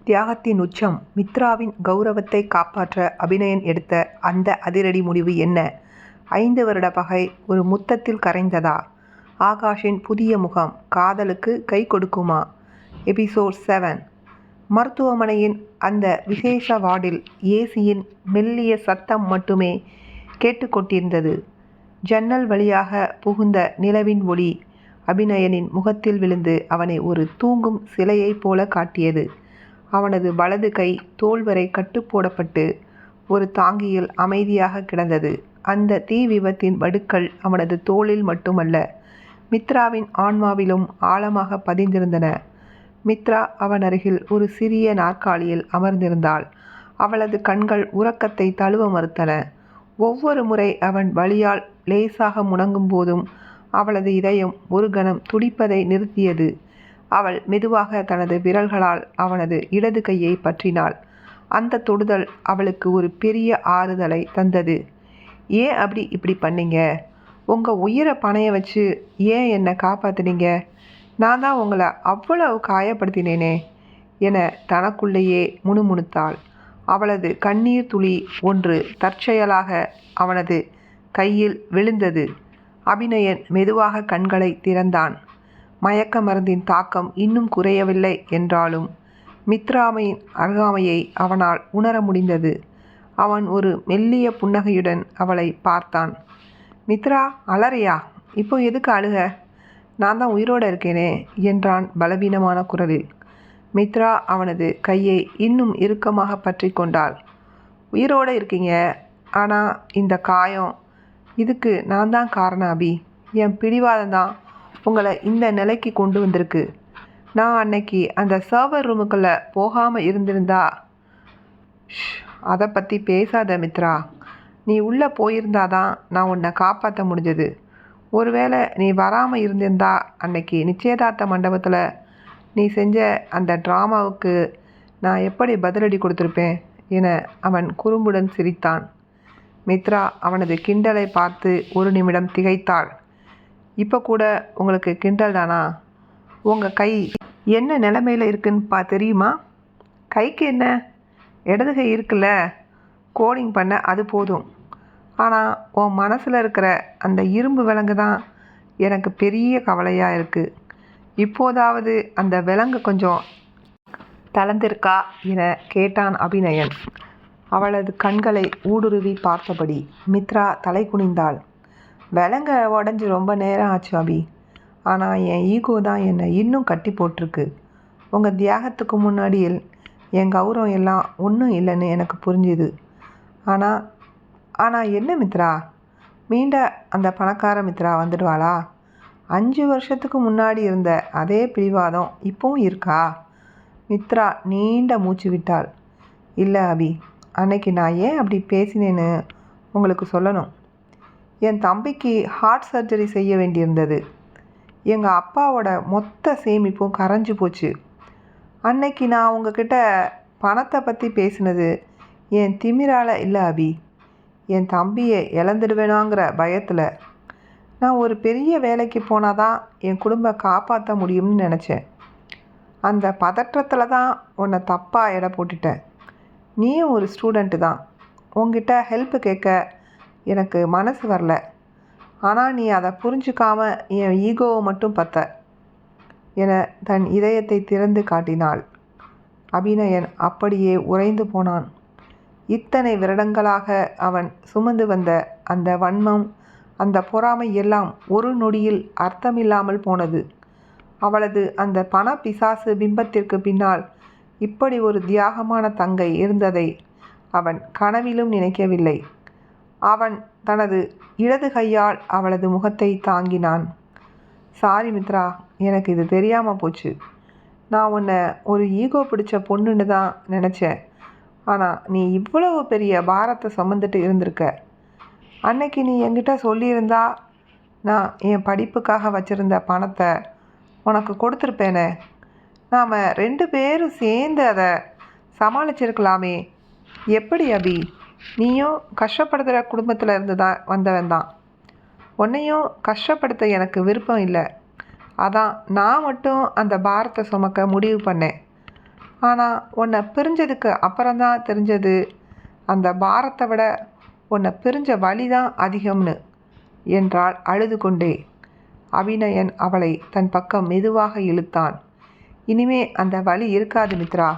தியாகத்தின் உச்சம். மித்ராவின் கௌரவத்தை காப்பாற்ற அபிநயன் எடுத்த அந்த அதிரடி முடிவு என்ன? 5 வருட பகை ஒரு முத்தத்தில் கரைந்ததா? ஆகாஷின் புதிய முகம் காதலுக்கு கை கொடுக்குமா? எபிசோட் 7. மருத்துவமனையின் அந்த விசேஷ வார்டில் ஏசியின் மெல்லிய சத்தம் மட்டுமே கேட்டுக்கொண்டிருந்தது. ஜன்னல் வழியாக புகுந்த நிலவின் ஒளி அபிநயனின் முகத்தில் விழுந்து அவனை ஒரு தூங்கும் சிலையைப் போல காட்டியது. அவனது வலது கை தோள் வரை கட்டு போடப்பட்டு ஒரு தாங்கியில் அமைதியாக கிடந்தது. அந்த தீ விபத்தின் வடுக்கள் அவனது தோளில் மட்டுமல்ல, மித்ராவின் ஆன்மாவிலும் ஆழமாக பதிந்திருந்தன. மித்ரா அவன் அருகில் ஒரு சிறிய நாற்காலியில் அமர்ந்திருந்தாள். அவளது கண்கள் உறக்கத்தை தழுவ மறுத்தன. ஒவ்வொரு முறை அவன் வலியால் லேசாக முணங்கும் போதும் அவளது இதயம் ஒரு கணம் துடிப்பதை நிறுத்தியது. அவள் மெதுவாக தனது விரல்களால் அவனது இடது கையை பற்றினாள். அந்த தொடுதல் அவளுக்கு ஒரு பெரிய ஆறுதலை தந்தது. ஏன் இப்படி பண்ணீங்க? உங்கள் உயிரை பணைய வச்சு ஏன் என்னை காப்பாற்றினீங்க? நான் தான் உங்களை அவ்வளவு காயப்படுத்தினேனே என தனக்குள்ளேயே முணுமுணுத்தாள். அவளது கண்ணீர் துளி ஒன்று தற்செயலாக அவனது கையில் விழுந்தது. அபிநயன் மெதுவாக கண்களை திறந்தான். மயக்க மருந்தின் தாக்கம் இன்னும் குறையவில்லை என்றாலும் மித்ராவின் அருகாமையை அவனால் உணர முடிந்தது. அவன் ஒரு மெல்லிய புன்னகையுடன் அவளை பார்த்தான். மித்ரா, அலறியா? இப்போ எதுக்கு அழுக? நான் தான் உயிரோடு இருக்கேனே என்றான் பலவீனமான குரலில். மித்ரா அவனது கையை இன்னும் இறுக்கமாக பற்றி கொண்டாள். உயிரோடு இருக்கீங்க, ஆனால் இந்த காயம், இதுக்கு நான் தான் காரணம் அபி. என் பிடிவாதம் தான் உங்களை இந்த நிலைக்கு கொண்டு வந்திருக்கு. நான் அன்னைக்கு அந்த சர்வர் ரூமுக்குள்ளே போகாமல் இருந்திருந்தா. அதை பற்றி பேசாத மித்ரா. நீ உள்ளே போயிருந்தாதான் நான் உன்னை காப்பாற்ற முடிஞ்சது. ஒருவேளை நீ வராமல் இருந்திருந்தா அன்னைக்கு நிச்சயதார்த்த மண்டபத்தில் நீ செஞ்ச அந்த ட்ராமாவுக்கு நான் எப்படி பதிலடி கொடுத்துருப்பேன் என அவன் குறும்புடன் சிரித்தான். மித்ரா அவனது கிண்டலை பார்த்து ஒரு நிமிடம் திகைத்தாள். இப்போ கூட உங்களுக்கு கிண்டல் தானா? உங்கள் கை என்ன நிலைமையில் இருக்குன்னு தெரியுமா? கைக்கு என்ன, இடது கை இருக்குல்ல, கோடிங் பண்ண அது போதும். ஆனால் உன் மனசில் இருக்கிற அந்த இரும்பு விலங்கு தான் எனக்கு பெரிய கவலையாக இருக்குது. இப்போதாவது அந்த விலங்கு கொஞ்சம் தளர்ந்திருக்கா என கேட்டான் அபிநயன். அவளது கண்களை ஊடுருவி பார்த்தபடி மித்ரா தலை குனிந்தாள். விலங்க உடஞ்சி ரொம்ப நேரம் ஆச்சு அபி. ஆனால் என் ஈகோ தான் என்னை இன்னும் கட்டி போட்டிருக்கு. உங்கள் தியாகத்துக்கு முன்னாடியில் என் கௌரவம் எல்லாம் ஒன்றும் இல்லைன்னு எனக்கு புரிஞ்சுது. ஆனால் என்ன மித்ரா? மீண்ட அந்த பணக்கார மித்ரா வந்துடுவாளா? 5 வருஷத்துக்கு முன்னாடி இருந்த அதே பிடிவாதம் இப்போவும் இருக்கா? மித்ரா நீண்ட மூச்சு விட்டாள். இல்லை அபி, அன்னைக்கு நான் ஏன் அப்படி பேசினேன்னு உங்களுக்கு சொல்லணும். என் தம்பிக்கு ஹார்ட் சர்ஜரி செய்ய வேண்டியிருந்தது. எங்கள் அப்பாவோட மொத்த சேமிப்பும் கரைஞ்சி போச்சு. அன்னைக்கு நான் உங்ககிட்ட பணத்தை பற்றி பேசினது என் திமிரால் இல்லை அபி. என் தம்பியை இழந்துடுவேனாங்கிற பயத்தில். நான் ஒரு பெரிய வேலைக்கு போனால் தான் என் குடும்பம் காப்பாற்ற முடியும்னு நினச்சேன். அந்த பதற்றத்தில் தான் உன்னை தப்பாக எடை போட்டுட்டேன். நீயும் ஒரு ஸ்டூடெண்ட்டு தான். உங்ககிட்ட ஹெல்ப்பு கேட்க எனக்கு மனசு வரல. ஆனால் நீ அதை புரிஞ்சுக்காம என் ஈகோவை மட்டும் பத்த என தன் இதயத்தை திறந்து காட்டினாள். அபிநயன் அப்படியே உறைந்து போனான். இத்தனை வருடங்களாக அவன் சுமந்து வந்த அந்த வன்மம், அந்த பொறாமை எல்லாம் ஒரு நொடியில் அர்த்தமில்லாமல் போனது. அவளது அந்த பண பிசாசு பிம்பத்திற்கு பின்னால் இப்படி ஒரு தியாகமான தங்கை இருந்ததை அவன் கனவிலும் நினைக்கவில்லை. அவன் தனது இடது கையால் அவளது முகத்தை தாங்கினான். சாரி மித்ரா, எனக்கு இது தெரியாமல் போச்சு. நான் உன்னை ஒரு ஈகோ பிடிச்ச பொண்ணுன்னு தான் நினச்சேன். ஆனால் நீ இவ்வளவு பெரிய பாரத்தை சுமந்துட்டு இருந்திருக்க. அன்னைக்கு நீ என்கிட்ட சொல்லியிருந்தா நான் என் படிப்புக்காக வச்சுருந்த பணத்தை உனக்கு கொடுத்துருப்பேனே. நாம் 2 பேரும் சேர்ந்து அதை சமாளிச்சிருக்கலாமே. எப்படி அபி? நீயும் கஷ்டப்படுத்துகிற குடும்பத்தில் இருந்து தான் வந்தவன் தான். உன்னையும் கஷ்டப்படுத்த எனக்கு விருப்பம் இல்லை. அதான் நான் மட்டும் அந்த பாரத்தை சுமக்க முடிவு பண்ணேன். ஆனால் உன்னை பிரிஞ்சதுக்கு அப்புறம்தான் தெரிஞ்சது அந்த பாரத்தை விட உன்னை பிரிஞ்ச வலி தான் அதிகம்னு என்றாள் அழுது கொண்டே. அபிநயன் அவளை தன் பக்கம் மெதுவாக இழுத்தான். இனிமே அந்த வலி இருக்காது மித்ரா,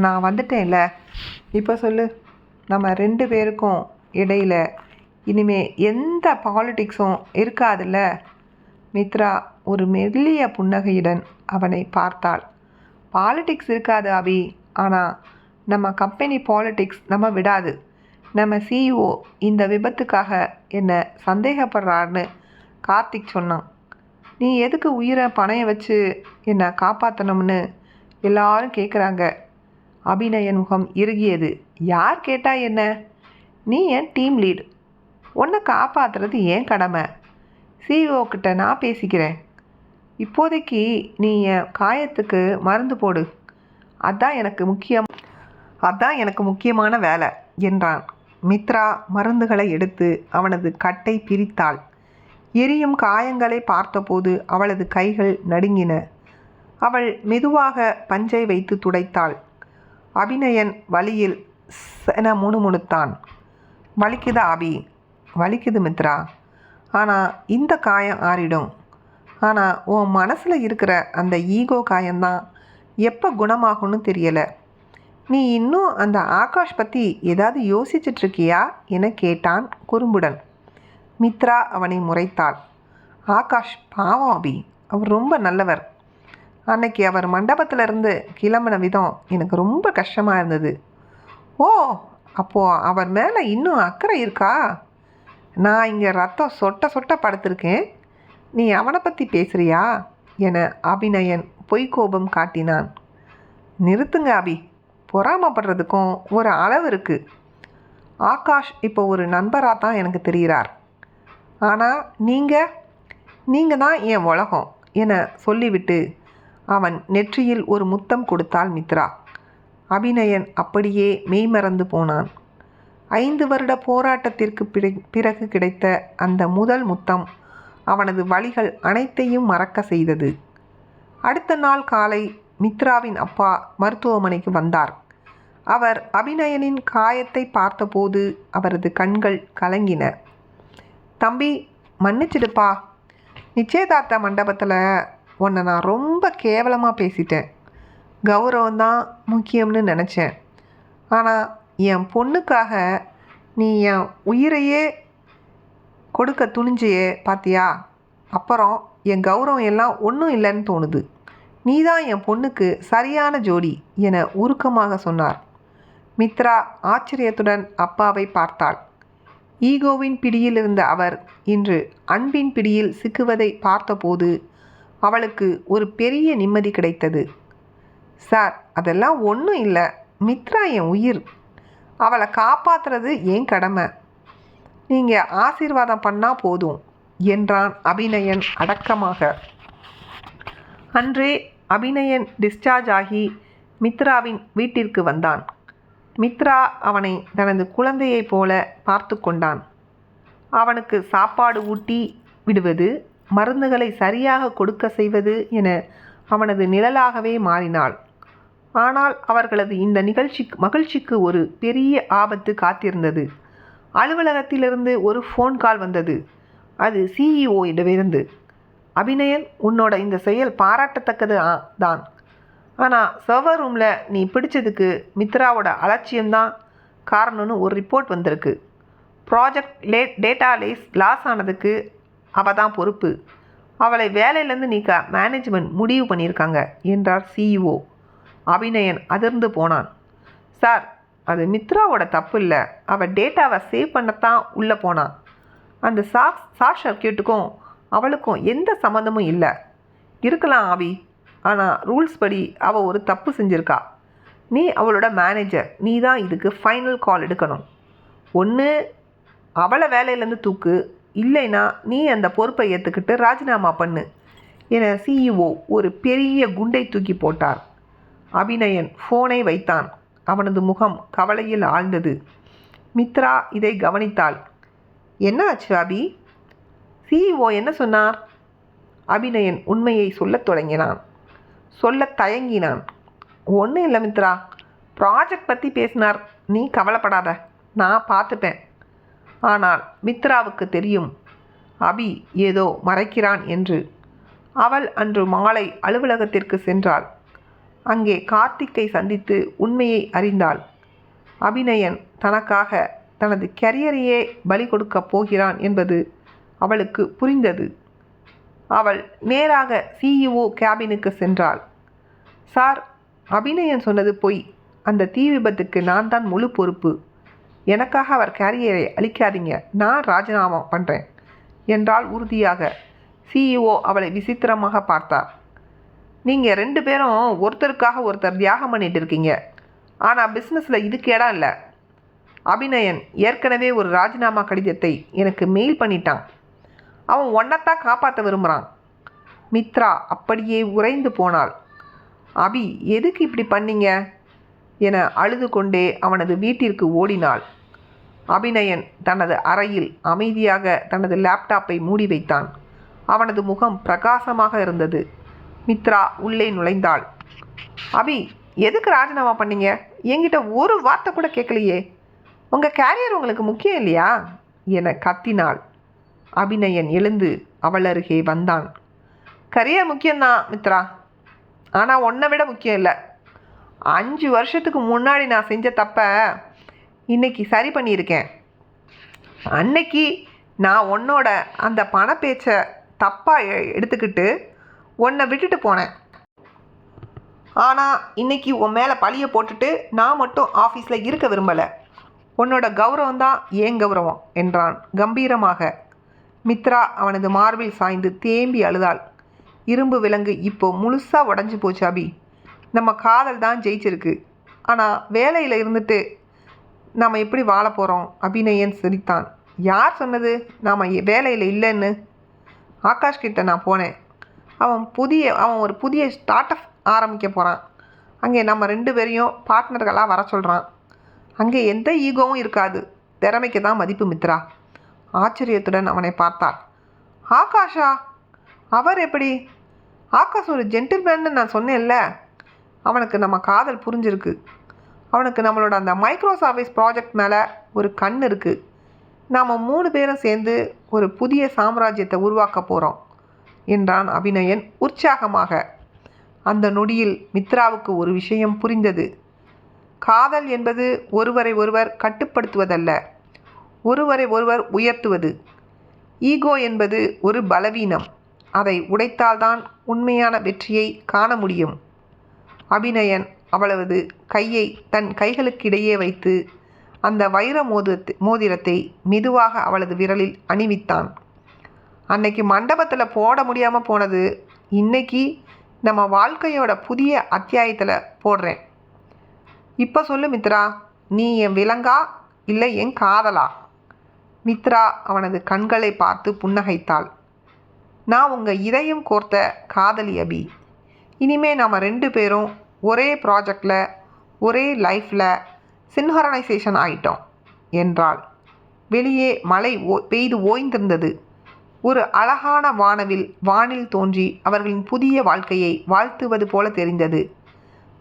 நான் வந்துட்டேன்ல. இப்போ சொல்லு, நம்ம 2 பேருக்கும் இடையில் இனிமே எந்த பாலிடிக்ஸும் இருக்காதுல்ல? மித்ரா ஒரு மெல்லிய புன்னகையுடன் அவனை பார்த்தாள். பாலிடிக்ஸ் இருக்காது அபி, ஆனால் நம்ம கம்பெனி பாலிடிக்ஸ் நம்ம விடாது. நம்ம சிஇஓ இந்த விபத்துக்காக என்னை சந்தேகப்படுறாருன்னு கார்த்திக் சொன்னான். நீ எதுக்கு உயிரை பணைய வச்சு என்னை காப்பாற்றணும்னு எல்லாரும் கேட்குறாங்க. அபிநயன் முகம் இறுகியது. யார் கேட்டா என்ன? நீ என் டீம் லீட், உன்னை காப்பாற்றுறது ஏன் கடமை. சிஇஓ கிட்ட நான் பேசிக்கிறேன். இப்போதைக்கு நீ என் காயத்துக்கு மருந்து போடு, அதான் எனக்கு முக்கியமான வேலை என்றான். மித்ரா மருந்துகளை எடுத்து அவனது கட்டை பிரித்தாள். எரியும் காயங்களை பார்த்தபோது அவளது கைகள் நடுங்கின. அவள் மெதுவாக பஞ்சை வைத்து துடைத்தாள். அபிநயன் வலியில் என முணுமுணுத்தான். வலிக்குதா அபி? வலிக்குது மித்ரா, ஆனால் இந்த காயம் ஆறிடும். ஆனால் உன் மனசில் இருக்கிற அந்த ஈகோ காயம்தான் எப்போ குணமாகும்னு தெரியலை. நீ இன்னும் அந்த ஆகாஷ் பற்றி ஏதாவது யோசிச்சிட்ருக்கியா என கேட்டான் குறும்புடன். மித்ரா அவனை முறைத்தாள். ஆகாஷ் பாவம் அபி, அவர் ரொம்ப நல்லவர். அன்னைக்கு அவர் மண்டபத்திலிருந்து கிளம்பின விதம் எனக்கு ரொம்ப கஷ்டமாக இருந்தது. ஓ, அப்போது அவர் மேலே இன்னும் அக்கறை இருக்கா? நான் இங்கே ரத்தம் சொட்ட சொட்ட படுத்திருக்கேன், நீ அவனை பற்றி பேசுகிறியா என அபிநயன் பொய்க்கோபம் காட்டினான். நிறுத்துங்க அபி, பொறாமப்படுறதுக்கும் ஒரு அளவு இருக்குது. ஆகாஷ் இப்போ ஒரு நண்பராக தான் எனக்கு தெரிகிறார். ஆனால் நீங்கள் தான் என் உலகம் என சொல்லிவிட்டு அவன் நெற்றியில் ஒரு முத்தம் கொடுத்தாள் மித்ரா. அபிநயன் அப்படியே மெய்மறந்து போனான். 5 வருட போராட்டத்திற்கு பிறகு கிடைத்த அந்த முதல் முத்தம் அவனது வலிகள் அனைத்தையும் மறக்க செய்தது. அடுத்த நாள் காலை மித்ராவின் அப்பா மருத்துவமனைக்கு வந்தார். அவர் அபிநயனின் காயத்தை பார்த்தபோது அவரது கண்கள் கலங்கின. தம்பி, மன்னிச்சிடுப்பா, நிச்சயதார்த்த மண்டபத்தில் உன்னை நான் ரொம்ப கேவலமாக பேசிட்டேன். கௌரவம்தான் முக்கியம்னு நினச்சேன். ஆனால் என் பொண்ணுக்காக நீ என் உயிரையே கொடுக்க துணிஞ்சியே பாத்தியா? அப்புறம் என் கௌரவம் எல்லாம் ஒன்றும் இல்லைன்னு தோணுது. நீ தான் என் பொண்ணுக்கு சரியான ஜோடி என உருக்கமாக சொன்னார். மித்ரா ஆச்சரியத்துடன் அப்பாவை பார்த்தாள். ஈகோவின் பிடியில் இருந்த அவர் இன்று அன்பின் பிடியில் சிக்குவதை பார்த்தபோது அவளுக்கு ஒரு பெரிய நிம்மதி கிடைத்தது. சார், அதெல்லாம் ஒன்றும் இல்லை. மித்ரா என் உயிர், அவளை காப்பாற்றுறது என் கடமை. நீங்கள் ஆசீர்வாதம் பண்ணால் போதும் என்றான் அபிநயன் அடக்கமாக. அன்றே அபிநயன் டிஸ்சார்ஜ் ஆகி மித்ராவின் வீட்டிற்கு வந்தான். மித்ரா அவனை தனது குழந்தையைப் போல பார்த்து கொண்டான். அவனுக்கு சாப்பாடு ஊட்டி விடுவது, மருந்துகளை சரியாக கொடுக்க செய்வது என அவனது நிழலாகவே மாறினாள். ஆனால் அவர்களது இந்த மகிழ்ச்சிக்கு ஒரு பெரிய ஆபத்து காத்திருந்தது. அலுவலகத்திலிருந்து ஒரு ஃபோன் கால் வந்தது. அது சிஇஓ இடமிருந்து. அபிநயன், உன்னோட இந்த செயல் பாராட்டத்தக்கது தான். ஆனால் சர்வர் ரூமில் நீ பிடிச்சதுக்கு மித்ராவோட அலட்சியம்தான் காரணம்னு ஒரு ரிப்போர்ட் வந்திருக்கு. ப்ராஜெக்ட் டேட்டா லாஸ் ஆனதுக்கு அவள் தான் பொறுப்பு. அவளை வேலையிலேருந்து நீக்க மேனேஜ்மெண்ட் முடிவு பண்ணியிருக்காங்க என்றார் சிஇஓ. அபிநயன் அதிர்ந்து போனான். சார், அது மித்ராவோட தப்பு இல்லை. அவள் டேட்டாவை சேவ் பண்ணத்தான் உள்ளே போனான். அந்த ஷார்ட் சர்க்கியூட்டுக்கும் அவளுக்கும் எந்த சம்மந்தமும் இல்லை. இருக்கலாம் அபி, ஆனால் ரூல்ஸ் படி அவள் ஒரு தப்பு செஞ்சுருக்கா. நீ அவளோட மேனேஜர், நீ தான் இதுக்கு ஃபைனல் கால் எடுக்கணும். ஒன்று அவளை வேலையிலேருந்து தூக்கு, இல்லைன்னா நீ அந்த பொறுப்பை ஏற்றுக்கிட்டு ராஜினாமா பண்ணு என சிஇஓ ஒரு பெரிய குண்டை தூக்கி போட்டார். அபிநயன் ஃபோனை வைத்தான். அவனது முகம் கவலையில் ஆழ்ந்தது. மித்ரா இதை கவனித்தாள். என்ன ஆச்சு அபி? சிஇஓ என்ன சொன்னார்? அபிநயன் உண்மையை சொல்லத் தயங்கினான். ஒன்றும் இல்லை மித்ரா, ப்ராஜெக்ட் பற்றி பேசினார். நீ கவலைப்படாத, நான் பார்த்துப்பேன். ஆனால் மித்ராவுக்கு தெரியும் அபி ஏதோ மறைக்கிறான் என்று. அவள் அன்று மாலை அலுவலகத்திற்கு சென்றாள். அங்கே கார்த்திக்கை சந்தித்து உண்மையை அறிந்தாள். அபிநயன் தனக்காக தனது கரியரையே பலி கொடுக்கப் போகிறான் என்பது அவளுக்கு புரிந்தது. அவள் நேராக சிஇஓ கேபினுக்கு சென்றாள். சார், அபிநயன் சொன்னது பொய். அந்த தீ விபத்துக்கு நான் தான் முழு பொறுப்பு. எனக்காக அவர் கேரியரை அழிக்காதீங்க, நான் ராஜினாமா பண்ணுறேன் என்றால் உறுதியாக. சிஇஓ அவளை விசித்திரமாக பார்த்தார். நீங்கள் 2 பேரும் ஒருத்தருக்காக ஒருத்தர் தியாகம் பண்ணிட்டு இருக்கீங்க. ஆனால் பிஸ்னஸில் இதுக்கு இடம் இல்லை. அபிநயன் ஏற்கனவே ஒரு ராஜினாமா கடிதத்தை எனக்கு மெயில் பண்ணிட்டான். அவன் ஒன்றைத்தான் காப்பாற்ற விரும்புகிறான். மித்ரா அப்படியே உறைந்து போனாள். அபி, எதுக்கு இப்படி பண்ணீங்க என அழுது கொண்டே அவனது வீட்டிற்கு ஓடினாள். அபிநயன் தனது அறையில் அமைதியாக தனது லேப்டாப்பை மூடி வைத்தான். அவனது முகம் பிரகாசமாக இருந்தது. மித்ரா உள்ளே நுழைந்தாள். அபி, எதுக்கு ராஜினாமா பண்ணீங்க? என்கிட்ட ஒரு வார்த்தை கூட கேட்கலையே. உங்கள் கேரியர் உங்களுக்கு முக்கியம் இல்லையா என கத்தினாள். அபிநயன் எழுந்து அவள் அருகே வந்தான். கரியர் முக்கியம்தான் மித்ரா, ஆனால் உன்னை விட முக்கியம் இல்லை. 5 வருஷத்துக்கு முன்னாடி நான் செஞ்ச தப்பை இன்னைக்கு சரி பண்ணியிருக்கேன். அன்னைக்கு நான் உன்னோட அந்த பணப்பேச்சை தப்பாக எடுத்துக்கிட்டு உன்னை விட்டுட்டு போனேன். ஆனால் இன்னைக்கு உன் மேலே பழியை போட்டுட்டு நான் மட்டும் ஆஃபீஸில் இருக்க விரும்பலை. உன்னோட கௌரவம் தான் ஏன் கௌரவம் என்றான் கம்பீரமாக. மித்ரா அவனது மார்பில் சாய்ந்து தேம்பி அழுதாள். இரும்பு விலங்கு இப்போ முழுசாக உடஞ்சி போச்சு அபி. நம்ம காதல் தான் ஜெயிச்சிருக்கு. ஆனால் வேலையில் இருந்துட்டு நாம் எப்படி வாழ போகிறோம்? அபிநயன் சிரித்தான். யார் சொன்னது நாம் வேலையில் இல்லைன்னு? ஆகாஷ் கிட்ட நான் போனேன். அவன் ஒரு புதிய ஸ்டார்ட் அப் ஆரம்பிக்க போகிறான். அங்கே நம்ம 2 பேரையும் பார்ட்னர்களாக வர சொல்கிறான். அங்கே எந்த ஈகோவும் இருக்காது. திறமைக்கு தான் மதிப்பு மித்ரா. ஆச்சரியத்துடன் அவனை பார்த்தாள். ஆகாஷா? அவர் எப்படி? ஆகாஷ் ஒரு ஜென்டில்மேன்னு நான் சொன்னேன்ல. அவனுக்கு நம்ம காதல் புரிஞ்சிருக்கு. அவனுக்கு நம்மளோட அந்த மைக்ரோசாஃபிஸ் ப்ராஜெக்ட் மேலே ஒரு கண் இருக்குது. நாம் 3 பேரும் சேர்ந்து ஒரு புதிய சாம்ராஜ்யத்தை உருவாக்க போகிறோம் என்றான் அபிநயன் உற்சாகமாக. அந்த நொடியில் மித்ராவுக்கு ஒரு விஷயம் புரிந்தது. காதல் என்பது ஒருவரை ஒருவர் கட்டுப்படுத்துவதல்ல, ஒருவரை ஒருவர் உயர்த்துவது. ஈகோ என்பது ஒரு பலவீனம். அதை உடைத்தால்தான் உண்மையான வெற்றியை காண முடியும். அபிநயன் அவளது கையை தன் கைகளுக்கிடையே வைத்து அந்த வைர மோதிரத்தை மெதுவாக அவளது விரலில் அணிவித்தான். அன்னைக்கு மண்டபத்தில் போட முடியாமல் போனது இன்னைக்கு நம்ம வாழ்க்கையோட புதிய அத்தியாயத்தில் போடுறேன். இப்போ சொல்லு மித்ரா, நீ என் விலங்கா இல்லை என் காதலா? மித்ரா அவனது கண்களை பார்த்து புன்னகைத்தாள். நான் உங்கள் இதயம் கோர்த்த காதலி அபி. இனிமே நாம் 2 பேரும் ஒரே ப்ராஜெக்டில் ஒரே லைஃப்பில் சின்ஹரனைசேஷன் ஆயிட்டோம் என்றாள். வெளியே மழை பெய்து ஓய்ந்திருந்தது. ஒரு அழகான வானில் தோன்றி அவர்களின் புதிய வாழ்க்கையை வாழ்த்துவது போல தெரிந்தது.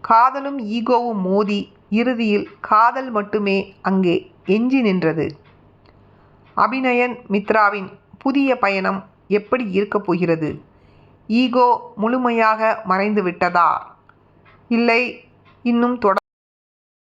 காதலும் ஈகோவும் மோதி இறுதியில் காதல் மட்டுமே அங்கே எஞ்சி நின்றது. அபிநயன் மித்ராவின் புதிய பயணம் எப்படி இருக்கப் போகிறது? ஈகோ முழுமையாக மறைந்து விட்டதா, இல்லை இன்னும்